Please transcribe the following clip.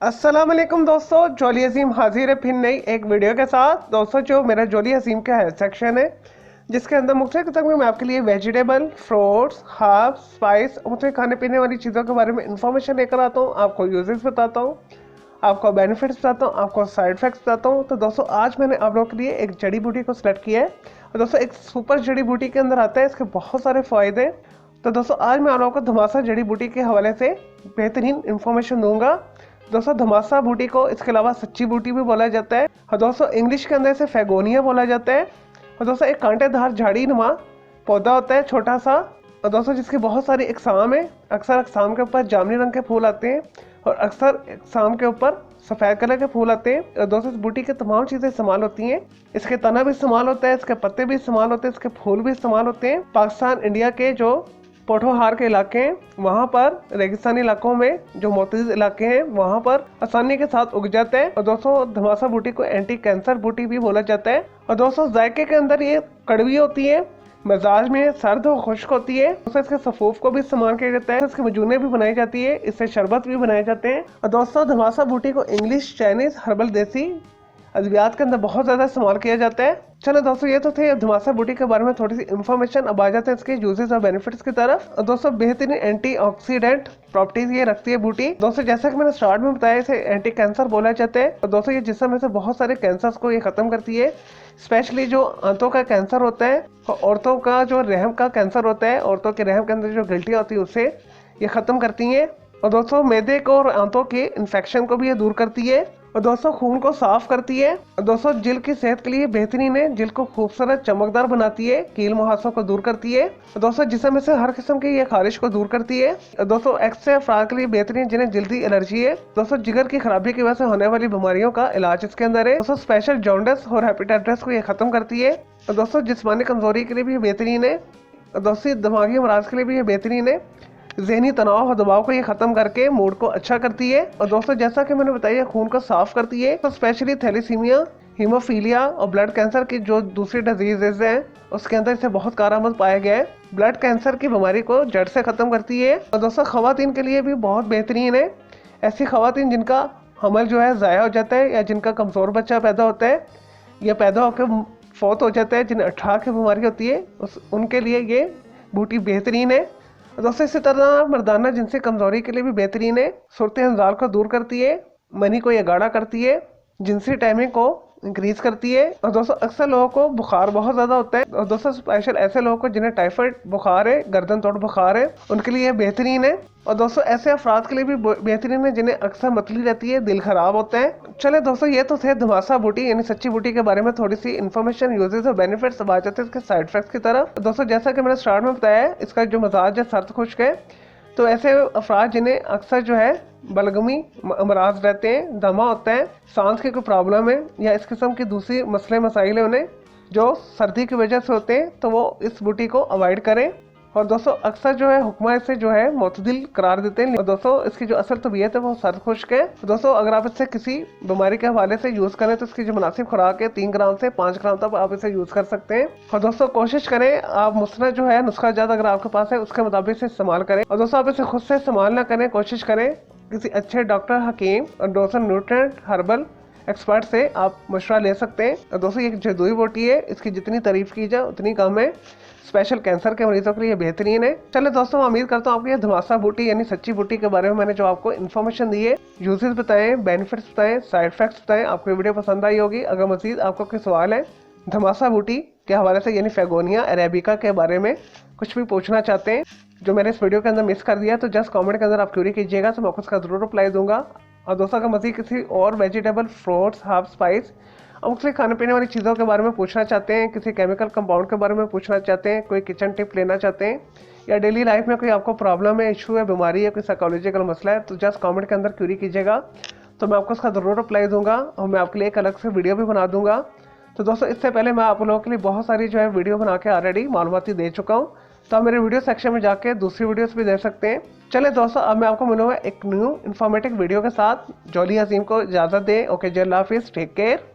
अस्सलाम वालेकुम दोस्तों, जोली अजीम हाजिर है फिर नई एक वीडियो के साथ। दोस्तों, जो मेरा जोली अजीम का है सेक्शन है जिसके अंदर मुख्तलिफ किस्म में मैं आपके लिए वेजिटेबल, फ्रूट्स, हर्ब्स, स्पाइस और मुख्तलिफ खाने पीने वाली चीज़ों के बारे में इंफॉर्मेशन लेकर आता हूँ। आपको यूजेस बताता हूँ, आपको बेनिफिट्स बताता हूँ, आपको साइड इफेक्ट्स बताता हूँ। तो दोस्तों, आज मैंने आप लोगों के लिए एक जड़ी बूटी को सिलेक्ट किया है और दोस्तों एक सुपर जड़ी बूटी के अंदर आता है, इसके बहुत सारे फ़ायदे। तो दोस्तों, आज मैं आप लोगों को धमासा जड़ी बूटी के हवाले से बेहतरीन इंफॉर्मेशन दूंगा। दोस्तों, धमासा बूटी को इसके अलावा सच्ची बूटी भी बोला जाता है और दोस्तों इंग्लिश के अंदर इसे फैगोनिया बोला जाता है। और दोस्तों, एक कांटेदार झाड़ी नुमा पौधा होता है छोटा सा, और दोस्तों जिसकी बहुत सारी इकसाम है। अक्सर इकसाम के ऊपर जामुनी रंग के फूल आते हैं और अक्सर इकसाम के ऊपर सफ़ेद कलर के फूल आते हैं। और दोस्तों, इस बूटी की तमाम चीज़ें इस्तेमाल होती हैं। इसके तना भी इस्तेमाल होता है, इसके पत्ते भी इस्तेमाल होते हैं, इसके फूल भी इस्तेमाल होते हैं। पाकिस्तान इंडिया के जो पोठोहार के इलाके हैं वहाँ पर, रेगिस्तानी इलाकों में जो मोतज़ इलाके हैं वहाँ पर आसानी के साथ उग जाते हैं। और दोस्तों, धमासा बूटी को एंटी कैंसर बूटी भी बोला जाता है। और दोस्तों, जायके के अंदर ये कड़वी होती है, मिजाज में सर्द और खुश्क होती है। दोस्तों, इसके सफूफ को भी इस्तेमाल किया जाता है, इसके मजूने भी बनाई जाती है, इससे शरबत भी बनाए जाते हैं। और दोस्तों, धमासा बूटी को इंग्लिश, चाइनीज, हर्बल, देसी अद्वियात के अंदर बहुत ज़्यादा इस्तेमाल किया जाता है। चलो दोस्तों, ये तो थे धमासा बूटी के बारे में थोड़ी सी इन्फॉर्मेशन। अब आ जाते हैं इसके यूजेस और बेनिफिट्स की तरफ। और दोस्तों, बेहतरीन एंटीऑक्सीडेंट प्रॉपर्टीज ये रखती है बूटी। दोस्तों, जैसा कि मैंने स्टार्ट में बताया, इसे एंटी कैंसर बोला जाता है। और दोस्तों, ये जिस्म में से बहुत सारे कैंसर्स को ये खत्म करती है, स्पेशली जो आंतों का कैंसर होता है और औरतों का जो रहम का कैंसर होता है, औरतों के रहम के अंदर जो गिल्टियाँ होती है उसे ये खत्म करती है। और दोस्तों, मैदे को और आंतों के इन्फेक्शन को भी ये दूर करती है। और दोस्तों, खून को साफ करती है। और दोस्तों, जिल्द की सेहत के लिए बेहतरीन है, जिल्द को खूबसूरत चमकदार बनाती है, कील मुहासों को दूर करती है। और दोस्तों, जिस्म में से हर किस्म की ये खारिश को दूर करती है। और दोस्तों, ऐसे अफराद के लिए बेहतरीन जिन्हें जल्दी एलर्जी है। दोस्तों, जिगर की खराबी की वजह से होने वाली बीमारियों का इलाज इसके अंदर है। दोस्तों, स्पेशल जॉन्डिस और हेपेटाइटिस को ये खत्म करती है। और दोस्तों, जिस्मानी कमजोरी के लिए भी बेहतरीन है। और दोस्तों, दिमागी अमराज के लिए भी ये बेहतरीन है। जहनी तनाव और दबाव को ये खत्म करके मूड को अच्छा करती है। और दोस्तों, जैसा कि मैंने बताया, खून को साफ करती है। तो स्पेशली थैलीसीमिया, हीमोफीलिया और ब्लड कैंसर की जो दूसरी डिजीजेज हैं उसके अंदर इसे बहुत कारआमद पाया गया है। ब्लड कैंसर की बीमारी को जड़ से ख़त्म करती है। और दोस्तों, ख़वातीन के लिए भी बहुत बेहतरीन है। ऐसी ख़वातीन जिनका हमल जो है ज़ाया हो जाता है या जिनका कमज़ोर बच्चा पैदा होता है या पैदा होकर फौत हो जाता है, जिन्हें अठाह की बीमारी होती है, उनके लिए ये बूटी बेहतरीन है। दोस्तों, इसी तरह मर्दाना जिनसी कमजोरी के लिए भी बेहतरीन है। सूरत हंजाल को दूर करती है, मनी को ये गाढ़ा करती है, जिनसी टाइमिंग को इंक्रीज करती है। और दोस्तों, अक्सर लोगों को बुखार बहुत ज़्यादा होता है। और दोस्तों, स्पेशल ऐसे लोगों को जिन्हें टाइफाइड बुखार है, गर्दन तोड़ बुखार है, उनके लिए बेहतरीन है। और दोस्तों, ऐसे अफराद के लिए भी बेहतरीन है जिन्हें अक्सर मतली रहती है, दिल खराब होता है। चले दोस्तों, ये तो थे धमासा बूटी यानी सच्ची बूटी के बारे में थोड़ी सी इन्फॉर्मेशन, यूजेस और बेनिफिट्स। अब आ जाते हैं इसके साइड इफेक्ट्स की तरफ। दोस्तों, जैसा कि मैंने स्टार्ट में बताया, इसका जो मिजाज है सर्द खुश्क है। तो ऐसे अफराद जिन्हें अक्सर जो है बलगमी अमराज रहते हैं, दमा होता है, सांस की कोई प्रॉब्लम है या इस किस्म की दूसरी मसले मसाइल है उन्हें जो सर्दी की वजह से होते हैं, तो वो इस बूटी को अवॉइड करें। और दोस्तों, अक्सर जो है हुक्मा इसे जो है मोतदिल करार देते हैं। और दोस्तों, इसकी जो असल तबीयत है वो सर्द खुश्क है। दोस्तों, अगर आप इसे किसी बीमारी के हवाले से यूज़ करें तो इसकी जो मुनासिब खुराक है 3 ग्राम से 5 ग्राम तक आप इसे यूज़ कर सकते हैं। और दोस्तों, कोशिश करें आप मुस्नद जो है नुस्खा जात अगर आपके पास है उसके मुताबिक से इस्तेमाल करें। और दोस्तों, आप इसे खुद से इस्तेमाल ना करें, कोशिश करें किसी अच्छे डॉक्टर, हकीम और डोसर न्यूट्रेंट हर्बल एक्सपर्ट से आप मशवरा ले सकते हैं। और दोस्तों, ये जदुई बूटी है, इसकी जितनी तारीफ की जाए उतनी कम है। स्पेशल कैंसर के मरीजों के लिए बेहतरीन है। चलो दोस्तों, मैं उम्मीद करता हूँ आपको ये धमासा बूटी यानी सच्ची बूटी के बारे में मैंने जो आपको इन्फॉर्मेशन दी है, यूजेस बताएं, बेनिफिट्स बताएं, साइड इफेक्ट्स बताएं, आपको ये वीडियो पसंद आई होगी। अगर मजीद आपको कोई सवाल है धमासा बूटी के हवाले से यानी फैगोनिया अरेबिका के बारे में कुछ भी पूछना चाहते हैं जो मैंने इस वीडियो के अंदर मिस कर दिया, तो जस्ट कमेंट के अंदर आप क्वेरी कीजिएगा, तो मैं उसका ज़रूर रिप्लाई दूंगा। और दोस्तों, अगर मजीद किसी और वेजिटेबल, फ्रूट्स, हर्ब, स्पाइस और मुख्तलिफ खाने पीने वाली चीज़ों के बारे में पूछना चाहते हैं, किसी केमिकल कंपाउंड के बारे में पूछना चाहते हैं, कोई किचन टिप लेना चाहते हैं, या डेली लाइफ में कोई आपको प्रॉब्लम है, इशू है, बीमारी है, कोई साइकोलॉजिकल मसला है, तो जस्ट कमेंट के अंदर क्वेरी कीजिएगा, तो मैं आपको उसका ज़रूर रिप्लाई दूंगा और मैं आपके लिए एक अलग से वीडियो भी बना दूंगा। तो दोस्तों, इससे पहले मैं आप लोगों के लिए बहुत सारी जो है वीडियो बना के ऑलरेडी मालूमाती दे चुका हूँ, तो आप मेरे वीडियो सेक्शन में जाके दूसरी वीडियोस भी देख सकते हैं। चले दोस्तों, अब मैं आपको मिलूंगा एक न्यू इन्फॉर्मेटिव वीडियो के साथ। जोली अजीम को इजाज़त दें। ओके जी, अल्लाह हाफिज़, टेक केयर।